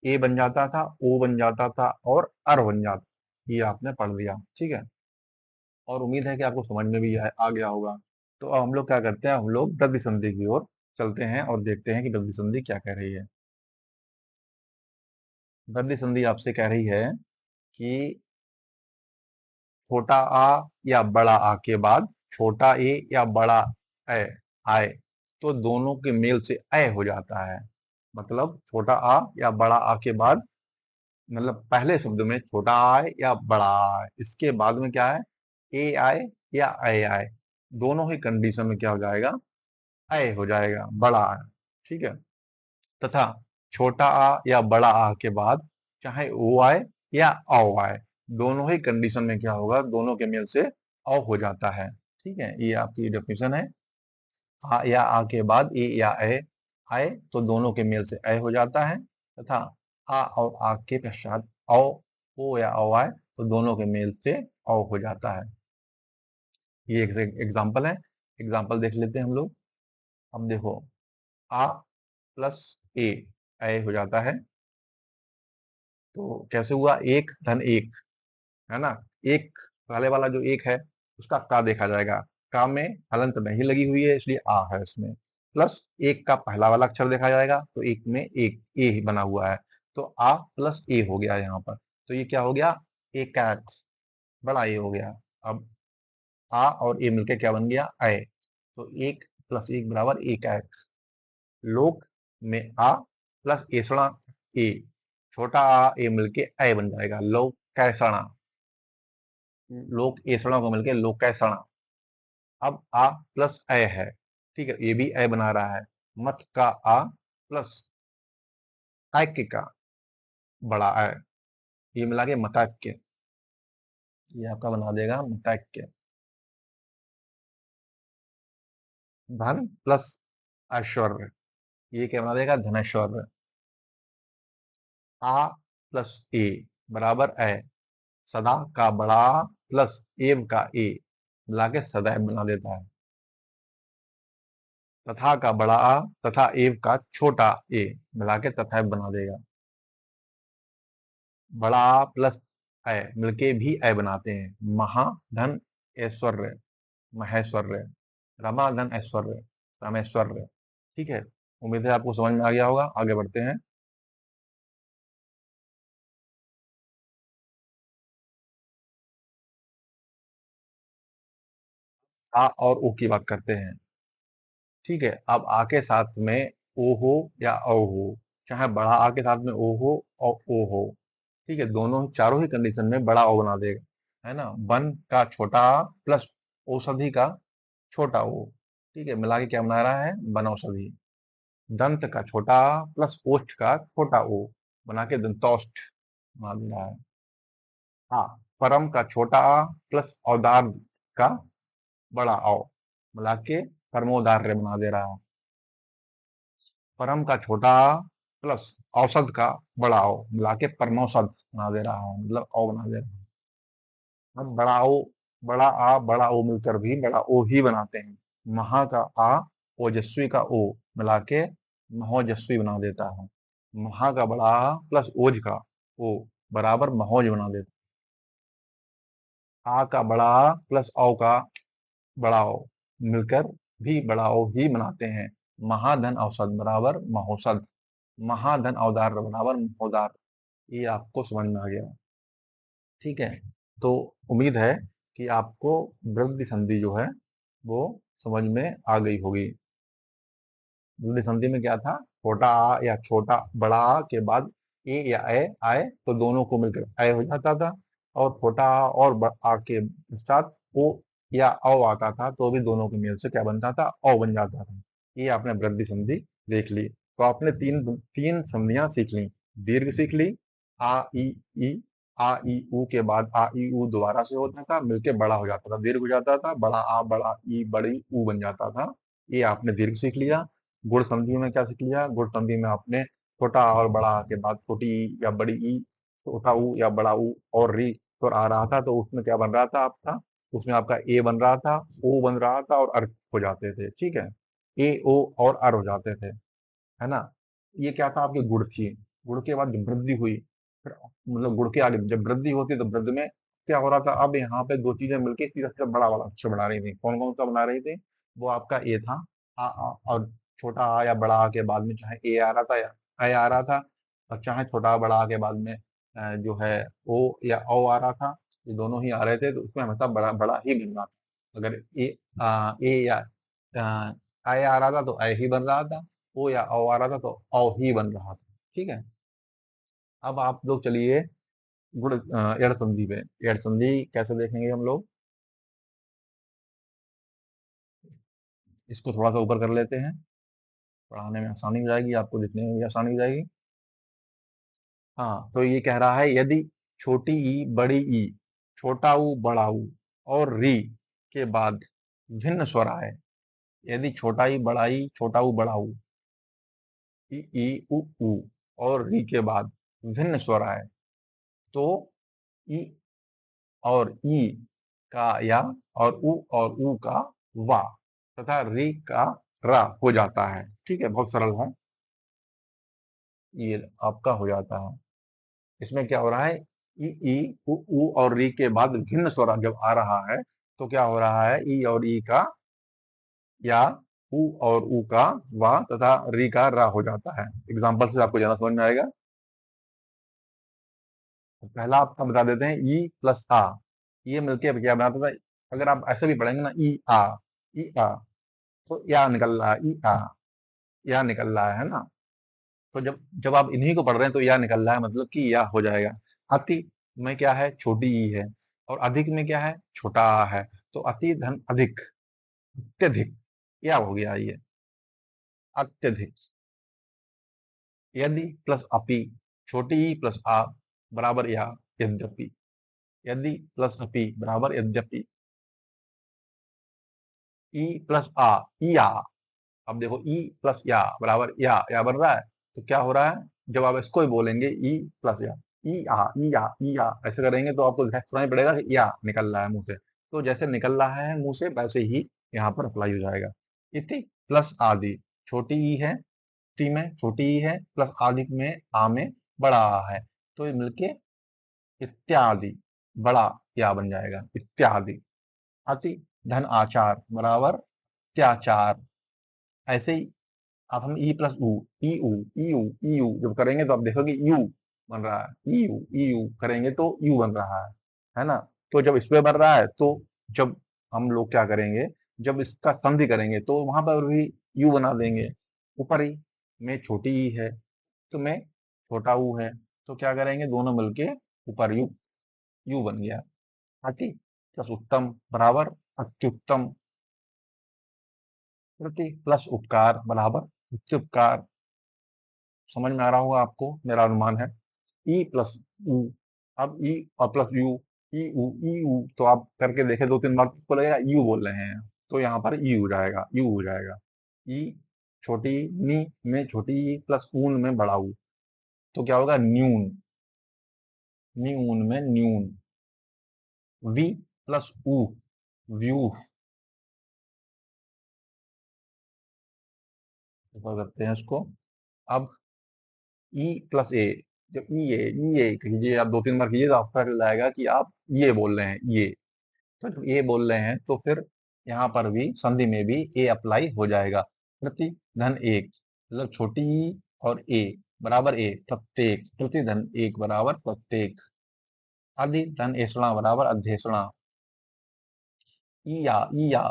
ए बन जाता था, ओ बन जाता था, और अर बन जाता। ये आपने पढ़ लिया। ठीक है। और उम्मीद है कि आपको समझ में भी आ गया होगा। तो अब हम लोग क्या करते हैं, हम लोग द्रव्य संधि की ओर चलते हैं और देखते हैं कि द्रव्य संधि क्या कह रही है। द्रव्य संधि आपसे कह रही है कि छोटा आ या बड़ा आ के बाद छोटा ए या बड़ा ए आए तो दोनों के मेल से ए हो जाता है। मतलब छोटा आ या बड़ा आ के बाद, मतलब पहले शब्द में छोटा आ आए या बड़ा आ आए, इसके बाद में क्या है, ए आए या ए आए, दोनों ही कंडीशन में क्या हो जाएगा, ए हो जाएगा, बड़ा आ। ठीक है। तथा छोटा आ या बड़ा आ के बाद चाहे ओ आए या औ आए, दोनों ही कंडीशन में क्या होगा, दोनों के मेल से औ हो जाता है। ठीक है, ये आपकी डेफिनेशन है। आ या आ के बाद ए या ए आए तो दोनों के मेल से ए हो जाता है, तथा आ और आ के पश्चात औ ओ या औ आए तो दोनों के मेल से औ हो जाता है। ये एक एग्जाम्पल है, एग्जाम्पल देख लेते हैं हम लोग। अब देखो, आ प्लस ए हो जाता है, तो कैसे हुआ, एक धन एक, है ना। एक पहले वाला जो एक है उसका का देखा जाएगा, का में हलंत नहीं लगी हुई है इसलिए आ है इसमें, प्लस एक का पहला वाला अक्षर देखा जाएगा तो एक में एक ए बना हुआ है, तो आ प्लस ए हो गया यहाँ पर। तो ये क्या हो गया, एक का बड़ा ए हो गया। अब आ और ए मिलके क्या बन गया, ए। तो एक प्लस एक बराबर एक एक्स। लोक में आ प्लस एसड़ा ए, छोटा आ ए मिलके ए बन जाएगा, लोक कैसणा। लोक एसड़ा को मिलके लोक कैसणा। अब आ प्लस ए है, ठीक है, ये भी ए बना रहा है। मत का आ प्लस ऐक्य का बड़ा ए, ये मिला के मताक्य, ये आपका बना देगा मताक्य। धन प्लस ऐश्वर्य, ये क्या बना देगा, धनेश्वर्य। आ प्लस ए बराबर ए, सदा का बड़ा प्लस एव का ए मिला के सदैव बना देता है। तथा का बड़ा आ तथा एव का छोटा ए मिला के तथैव बना देगा। बड़ा आ प्लस ए मिलके भी ए बनाते हैं, महाधन ऐश्वर्य, महेश्वर्य, रमाधन ऐश्वर्य, रामेश्वर्य। ठीक है, उम्मीद है आपको समझ में आ गया होगा। आगे बढ़ते हैं। आ और ओ की बात करते हैं। ठीक है, अब आ के साथ में ओ हो या औ हो, चाहे बड़ा आ के साथ में ओ हो और ओ हो, ठीक है, दोनों चारों ही कंडीशन में बड़ा ओ बना देगा, है ना। वन का छोटा आ प्लस औषधि का छोटा ओ, ठीक है, मिला के क्या बना रहा है, वन औषधि। दंत का छोटा आ प्लस ओष्ठ का छोटा ओ बना के दंतौष्ठ बना दे रहा है। हाँ, परम का छोटा आ प्लस औदार्य का बड़ा औ मिला के परमोदार्य बना दे रहा है। परम का छोटा आ प्लस औसत का बड़ा ओ मिला के परमौसत बना दे रहा है, मतलब ओ बना दे रहा है। हम बड़ा आ बड़ा ओ मिलकर भी बड़ा ओ ही बनाते हैं। महा का आ ओजस्वी का ओ मिला के महोजस्वी बना देता है। महा का बड़ा आ प्लस ओज का ओ बराबर महोज बना देता है। आ का बड़ा आ प्लस औ का बड़ा ओ मिलकर भी बड़ा ओ ही बनाते हैं। महाधन औसत बराबर महोसत, महाधन औदार्य बराबर महोदार्य। ये आपको समझ में आ गया। ठीक है, तो उम्मीद है कि आपको वृद्धि संधि जो है वो समझ में आ गई होगी। वृद्धि संधि में क्या था, छोटा आ या छोटा बड़ा आ के बाद ए या ए आए तो दोनों को मिलकर ए हो जाता था, और छोटा आ और आ के साथ ओ या औ आता था तो भी दोनों के मेल से क्या बनता था, औ बन जाता था। ये आपने वृद्धि संधि देख ली। तो आपने तीन तीन संधियां सीख ली। दीर्घ सीख ली, आ ई ई, आ ई ऊ के बाद आ ई ऊ दोबारा से होता था, मिलके बड़ा हो जाता था, दीर्घ हो जाता था, बड़ा आ बड़ा ई बड़ी ऊ बन जाता था। ये आपने दीर्घ सीख लिया। गुण संधि में क्या सीख लिया, गुण संधि में आपने छोटा और बड़ा आ के बाद छोटी ई या बड़ी ई, छोटा ऊ या बड़ा ऊ और री और आ रहा था तो उसमें क्या बन रहा था आपका, उसमें आपका ए बन रहा था, ओ बन रहा था और अर् हो जाते थे। ठीक है, ए ओ और अर हो जाते थे, है ना। ये क्या था, आपकी गुण थी। गुण के बाद जब वृद्धि हुई, फिर मतलब गुण के आगे जब वृद्धि होती तो वृद्धि में क्या हो रहा था, अब यहाँ पे दो चीजें मिलकर सीधा सीधा बड़ा वाला अक्षर बना रही थी। कौन कौन सा बना रही थी, वो आपका ए था, आ और छोटा आ या बड़ा आ के बाद में चाहे ए आ रहा था या ए आ रहा था, और चाहे छोटा आ बड़ा आ के बाद में जो है ओ या ओ आ रहा था। ये दोनों ही आ रहे थे तो उसमें हमेशा बड़ा बड़ा ही बन रहा था। अगर ए या आय आ रहा था तो आय ही बन रहा था, ओ या औ आ रहा था तो औ ही बन रहा था। ठीक है। अब आप लोग चलिए एड़ संधि पे। एड़ संधि कैसे देखेंगे हम लोग, इसको थोड़ा सा ऊपर कर लेते हैं, पढ़ाने में आसानी हो जाएगी, आपको दिखने में भी आसानी हो जाएगी। हाँ, तो ये कह रहा है यदि छोटी ई बड़ी ई, छोटा ऊ बड़ा ऊ और री के बाद भिन्न स्वर आए। यदि छोटा ई बड़ा ई, छोटा ऊ बड़ा ऊ, ई उ ऊ और री के बाद भिन्न स्वर आए, तो ई और ई का या और ऊ का वा तथा री का रा हो जाता है। ठीक है, बहुत सरल है, ये आपका हो जाता है। इसमें क्या हो रहा है, ई उ और री के बाद भिन्न स्वर जब आ रहा है तो क्या हो रहा है, ई और ई का या उ और ऊ का वा तथा री का रा हो जाता है। एग्जाम्पल से आपको ज्यादा समझ में आएगा। तो पहला आपका बता देते हैं, ई प्लस आ, ये मिलके क्या बनाता था। अगर आप ऐसे भी पढ़ेंगे ना, ई आ तो या निकल रहा है, ई आ या निकल रहा है ना। तो जब जब आप इन्हीं को पढ़ रहे हैं तो या निकल रहा है, मतलब कि या हो जाएगा। अति में क्या है, छोटी ई है, और अधिक में क्या है, छोटा आ है। तो अति धन अधिक, अत्यधिक, या हो गया ये, अत्यधिक। यदि प्लस अपि, छोटी ई प्लस आ बराबर या, यद्यपि। यदि प्लस अपि बराबर यद्यपि। ई प्लस आ, ई आ। अब देखो, ई प्लस या बराबर या बन रहा है, तो क्या हो रहा है, जब आप इसको ही बोलेंगे ई प्लस या, ई आ ऐसे करेंगे तो आपको सुनाई पड़ेगा कि या निकल रहा है मुंह से। तो जैसे निकल रहा है मुंह से वैसे ही यहाँ पर अप्लाई हो जाएगा। इति प्लस आदि, छोटी ई है, टी में छोटी ई है, प्लस आदि में आ में बड़ा आ है, तो ये मिलके इत्यादि, बड़ा या बन जाएगा, इत्यादि। अति धन आचार बराबर अत्याचार। ऐसे ही अब हम ई प्लस ऊ, ई यू जब करेंगे तो आप देखोगे यू बन रहा है, ई यू करेंगे तो यू बन रहा है ना। तो जब इसमें बन रहा है तो जब हम लोग क्या करेंगे, जब इसका संधि करेंगे तो वहां पर भी यू बना देंगे। ऊपर ही में छोटी ई है तो में छोटा ऊ है, तो क्या करेंगे, दोनों मिलके ऊपर यू बन गया। अति प्लस उत्तम बराबर अत्युत्तम। प्रति प्लस उपकार बराबर प्रत्युपकार। समझ में आ रहा होगा आपको, मेरा अनुमान है। ई प्लस ऊ, अब ई और प्लस यू, ई ऊ तो आप करके देखे दो तीन बार तो आपको लगेगा यू बोल रहे हैं, तो यहाँ पर ई हो जाएगा, यू हो जाएगा। ई छोटी नी में छोटी ई प्लस ऊन में बड़ा ऊ, तो क्या होगा, न्यून, न्यून में न्यून। वी प्लस ऊ, व्यू करते हैं उसको। अब ई प्लस ए, जब ई ए कीजिए आप, दो तीन बार कीजिए तो आपको लाएगा कि आप ये बोल रहे हैं, ये। तो जब ये बोल रहे हैं तो फिर यहाँ पर भी संधि में भी ए अप्लाई हो जाएगा। प्रति धन एक, मतलब छोटी ई और ए बराबर ए, प्रत्येक, प्रति धन एक बराबर प्रत्येक। अधि धन एषणा बराबर अध्येषणा। ई या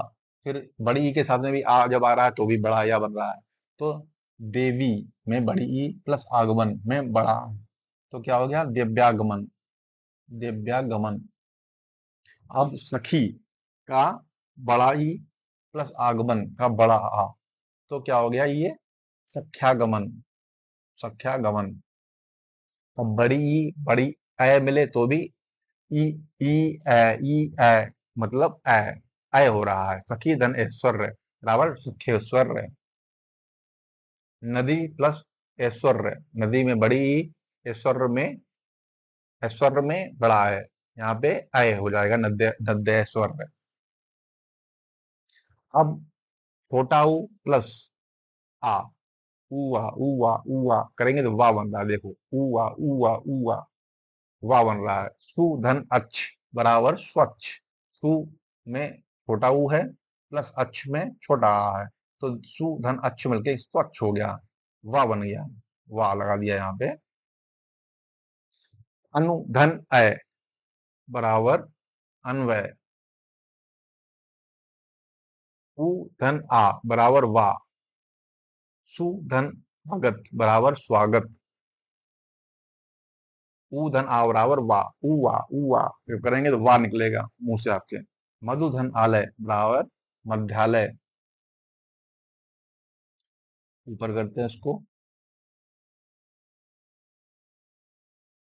फिर बड़ी ई के साथ में भी आ जब आ रहा है तो भी बड़ा या बन रहा है। तो देवी में बड़ी ई प्लस आगमन में बड़ा, तो क्या हो गया, दिव्यागमन, दिव्यागमन। अब सखी का बड़ा ई प्लस आगमन का बड़ा आ, तो क्या हो गया, ये सख्यागमन, सख्यागमन। अब बड़ी ई बड़ी ए मिले तो भी ई, ई ए मतलब ए हो रहा है। सखी धन ऐश्वर्य बराबर सुखेश्वर्य। नदी प्लस ऐश्वर्य, नदी में बड़ी ई, ऐश्वर्य में बड़ा है, यहाँ पे अय हो जाएगा, नद्य नद्यश्वर्य। अब छोटा ऊ प्लस आ, ऊ आ करेंगे तो वाह बन रहा है, देखो ऊ आ वाह बन रहा है। सु धन अच्छ बराबर स्वच्छ। सु में छोटा ऊ है प्लस अच्छ में छोटा आ है, तो सु धन अच्छ मिलके स्वच्छ हो गया, वाह बन गया, वाह लगा दिया यहाँ पे। अनु धन अय बराबर अन्वय। उ धन आ बराबर वाह। सु धन स्वागत बराबर स्वागत। ऊ धन आ बराबर वाह, ऊ वाह फिर करेंगे तो वाह निकलेगा मुंह से आपके। मधु धन आलय बराबर मध्यालय। ऊपर करते हैं इसको।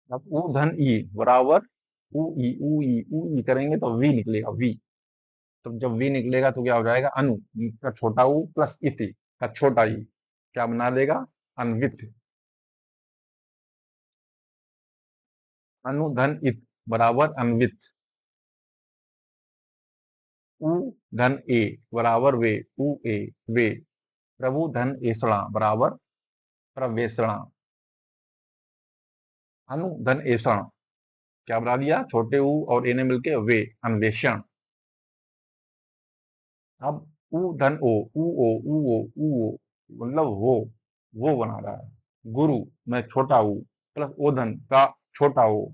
अब ऊ धन ई बराबर ऊ ई करेंगे तो वी निकलेगा वी। तो जब वी निकलेगा तो क्या हो जाएगा, अनु का छोटा ऊ प्लस इति का छोटा ई क्या बना देगा, अन्वित। अनु धन इत बराबर अन्वित। उ धन ए बराबर वे, उ ए वे। प्रभु धन एसणा बराबर प्रवेशणा। अनु धन एषण क्या बना दिया, छोटे ऊ और ए ने मिलके वे, अन्वेषण। अब ऊ धन ओ ऊ ओ ऊ ओ ऊ ओ मतलब वो बना रहा है। गुरु में छोटा ऊ प्लस ओधन का छोटा ओ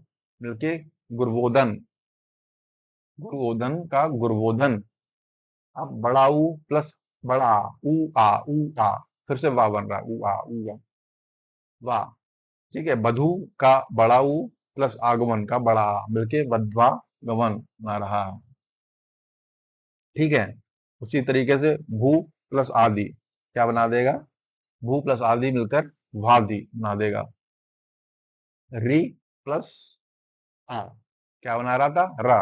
मिलके गुरवोधन। गुरुओधन का गुरवोधन। अब बड़ा ऊ प्लस बड़ा ऊ आ फिर से वाह बन रहा है, ऊ आ वाह। ठीक है, बधु का बड़ा ऊ प्लस आगमन का बड़ा आ मिलके बध्वा गमन बना रहा है। ठीक है, उसी तरीके से भू प्लस आदि क्या बना देगा, भू प्लस आदि मिलकर वादि बना देगा। री प्लस आ क्या बना रहा था, रा।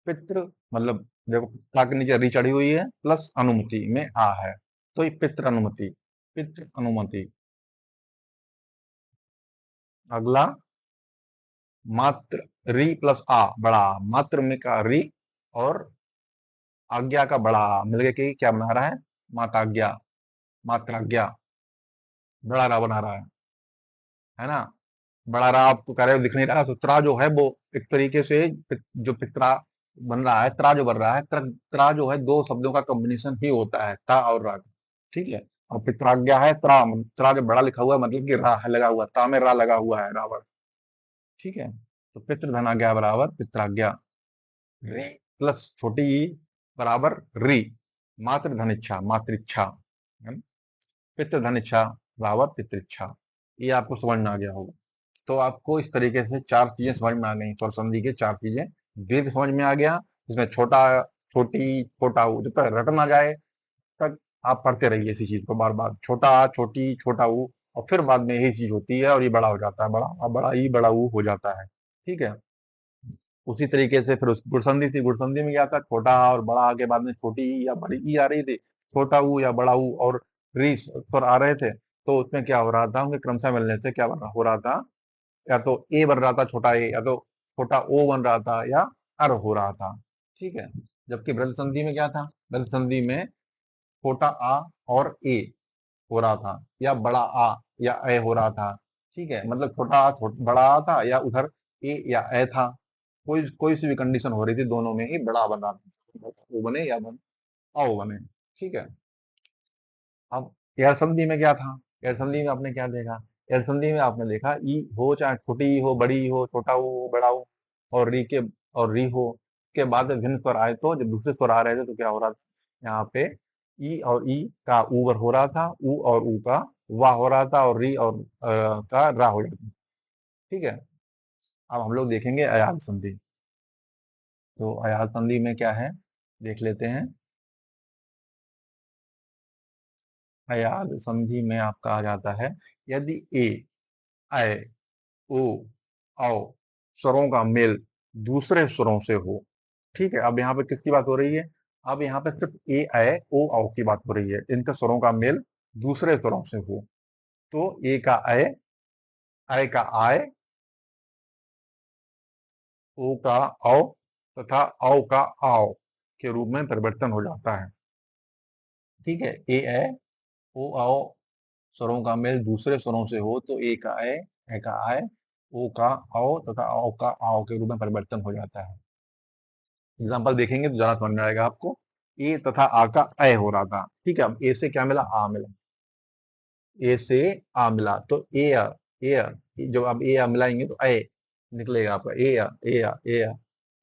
पितृ मतलब देखो ता के नीचे री चढ़ी हुई है प्लस अनुमति में आ है, तो ये पितृ अनुमति, पितृ अनुमति। अगला मात्र, री प्लस आ बड़ा आ, मात्र में का री और आज्ञा का बड़ा आ मिलके के क्या बना रहा है, माताज्ञा, मात्राज्ञा, बड़ा रा बना रहा है ना। बड़ा रा आपको कह रहे हो दिख नहीं रहा, तो त्रा जो है वो एक तरीके से जो पित्रा बन रहा है, त्रा जो बन रहा है, त्रा जो है दो शब्दों का कॉम्बिनेशन ही होता है, ता और रा। ठीक है, और पित्राज्ञा है त्रा, त्रा जो बड़ा लिखा हुआ है मतलब कि रा है लगा हुआ, ता में रा लगा हुआ है, रावण। ठीक है, तो पितृ धनाज्ञा बराबर पित्राज्ञा। रे प्लस छोटी ई बराबर री, मातृ धनिच्छा मातृच्छा, है ना? पितृ धनिच्छा बराबर पितृच्छा। ये आपको समझ में आ गया होगा। तो आपको इस तरीके से चार चीजें समझ में आ गई, स्वर संधि के चार चीजें। दीर्घ समझ में आ गया, इसमें छोटा छोटी छोटा ऊ, जब तक रट ना जाए तक आप पढ़ते रहिए इसी चीज को बार बार, छोटा आ छोटी छोटा ऊ, और फिर बाद में यही चीज होती है और ये बड़ा हो जाता है, बड़ा आ बड़ा ई बड़ा ऊ हो जाता है। ठीक है, उसी तरीके से फिर उस गुड़संधि थी, गुड़संधि में क्या था, छोटा आ और बड़ा आ के बाद में छोटी ई या बड़ी ई आ रही थी, छोटा ऊ या बड़ा ऊ और री स्वर आ रहे थे, तो उसमें क्या हो रहा था, उनके क्रमशः मिलने से क्या हो रहा था, या तो ए बन रहा था छोटा ए, या तो छोटा ओ बन रहा था, या अर हो रहा था। ठीक है, जबकि वृद्ध संधि में क्या था, वृद्ध संधि में छोटा आ और ए हो रहा था, या बड़ा आ या ए हो रहा था। ठीक है, मतलब छोटा आ बड़ा आ था, या उधर ए या ए था, कोई कोई सी भी कंडीशन हो रही थी, दोनों में ही बड़ा बन रहा था, ओ बने या बन आओ बने। ठीक है, अब गैर संधि में क्या था, गैर संधि में आपने क्या देखा, गैर संधि में आपने देखा ई हो चाहे छोटी ई हो बड़ी ई हो, छोटा हो बड़ा हो, और री के और री हो के बाद भिन्न स्वर आए, तो जब दूसरे स्वर आ रहे थे तो क्या हो रहा था, यहाँ पे ई और ई का ऊवर हो रहा था, ऊ और ऊ का वाह हो रहा था, और री और का रा हो जाता था। ठीक है, अब हम लोग देखेंगे अयाल संधि। तो अयाल संधि में क्या है देख लेते हैं। अयाल संधि में आपका आ जाता है, यदि ए ऐ ओ औ स्वरों का मेल दूसरे स्वरों से हो। ठीक है, अब यहाँ पे किसकी बात हो रही है, अब यहाँ पे सिर्फ ए ऐ ओ औ की बात हो रही है, इनके स्वरों का मेल दूसरे स्वरों से हो, तो ए का ऐ का आय, ओ का औ तथा औ का आओ के रूप में परिवर्तन हो जाता है। ठीक है, ए ऐ ओ आओ स्वरों का मेल दूसरे स्वरों से हो तो ए का आय, ओ का औ तथा औ का आओ के रूप में परिवर्तन हो जाता है। एग्जाम्पल देखेंगे तो ज्यादा समझ में आएगा आपको। ए तथा आ का अय हो रहा था, ठीक है, अब ए से क्या मिला, आ मिला, ए से आ मिला तो जब आप ए आ मिलाएंगे तो अय निकलेगा आपका, ए आ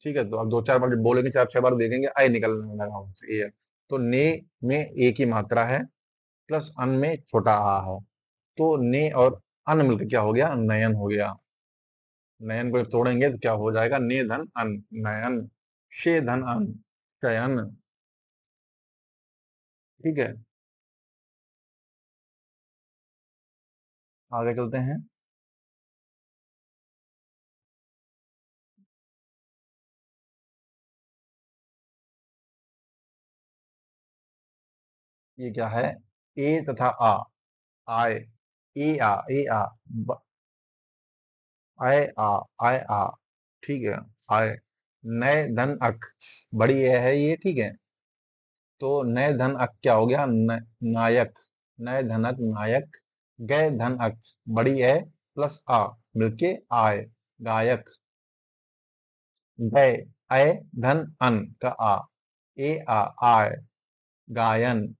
ठीक है, तो अब 2-4 बार जब बोलेंगे, 4-6 बार देखेंगे, अय निकलने लगा हमसे ये। तो ने में ए की मात्रा है, प्लस अन में छोटा आ है। तो ने और अन मिलकर क्या हो गया? नयन हो गया। नयन को जब तोड़ेंगे तो क्या हो जाएगा? ने धन अन, नयन। शे धन अन, शयन। ठीक है, आगे चलते हैं। ये क्या है? ए तथा आ, आय, ए आ, ब- आय आ, आय आ। ठीक है, आय। नय धन अक, बड़ी ए है ये, ठीक है। तो नय धन अक क्या हो गया? नायक। नय धन अक नायक। गय धन अक, बड़ी ए प्लस आ मिलके आय, गायक। गय, अय धन अन का आ, ए आ, आय, गायन।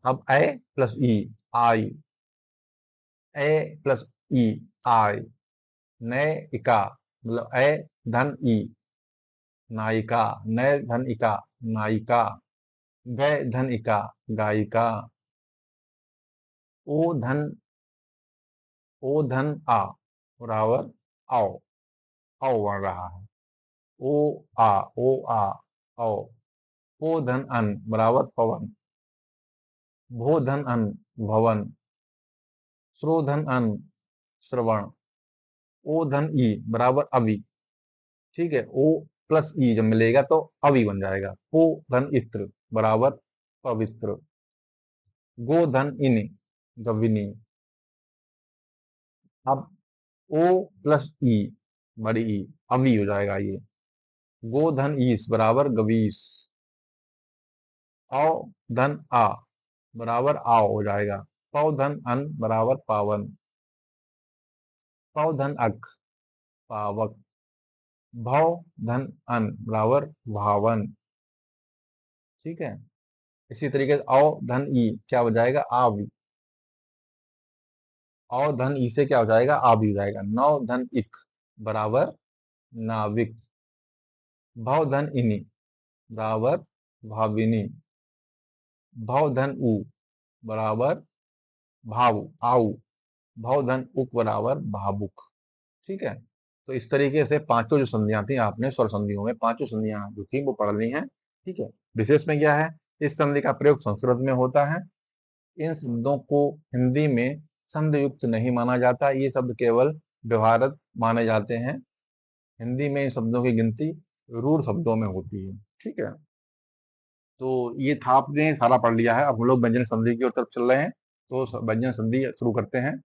अब अय प्लस ई, आई। ए प्लस ई, आई। नय इका, मतलब अय धन ई, नायिका। नय धन इका, नायिका। गय धन इका, गायिका। ओ धन, ओ धन आ बराबर आओ, आओ बन रहा है। ओ आ, ओ आ, आओ। ओ धन अन बराबर पवन। भो धन अन, भवन। श्रो धन अन, श्रवण। ओ धन ई बराबर अवि। ठीक है, ओ प्लस ई जब मिलेगा तो अवि बन जाएगा। ओ धन इत्र बराबर पवित्र। गो धन इन, गविनी। अब ओ प्लस ई, बड़ी ई, अवि हो जाएगा ये। गो धन ईस बराबर गवीस। औ धन आ बराबर आओ हो जाएगा। पौ धन अन बराबर पावन। पौ धन अक, पावक। भौ धन अन बराबर भावन। ठीक है, इसी तरीके से औ धन ई क्या हो जाएगा? आवी। औ धन ई से क्या हो जाएगा? आवी हो जाएगा। नौ धन इक बराबर नाविक। भव धन इनी बराबर भाविनी। भव धन उ बराबर भावु, आऊ। भव धन उक बराबर भावुक। ठीक है, तो इस तरीके से पांचों जो संधियां थी, आपने स्वर संधियों में पांचों संधियां जो थी वो पढ़ ली हैं। ठीक है, विशेष में क्या है? इस संधि का प्रयोग संस्कृत में होता है। इन शब्दों को हिंदी में संधि युक्त नहीं माना जाता, ये शब्द केवल व्यवहारक माने जाते हैं। हिंदी में इन शब्दों की गिनती रूढ़ शब्दों में होती है। ठीक है, तो ये था, आपने सारा पढ़ लिया है। अब हम लोग व्यंजन संधि की ओर तरफ चल रहे हैं, तो व्यंजन संधि शुरू करते हैं।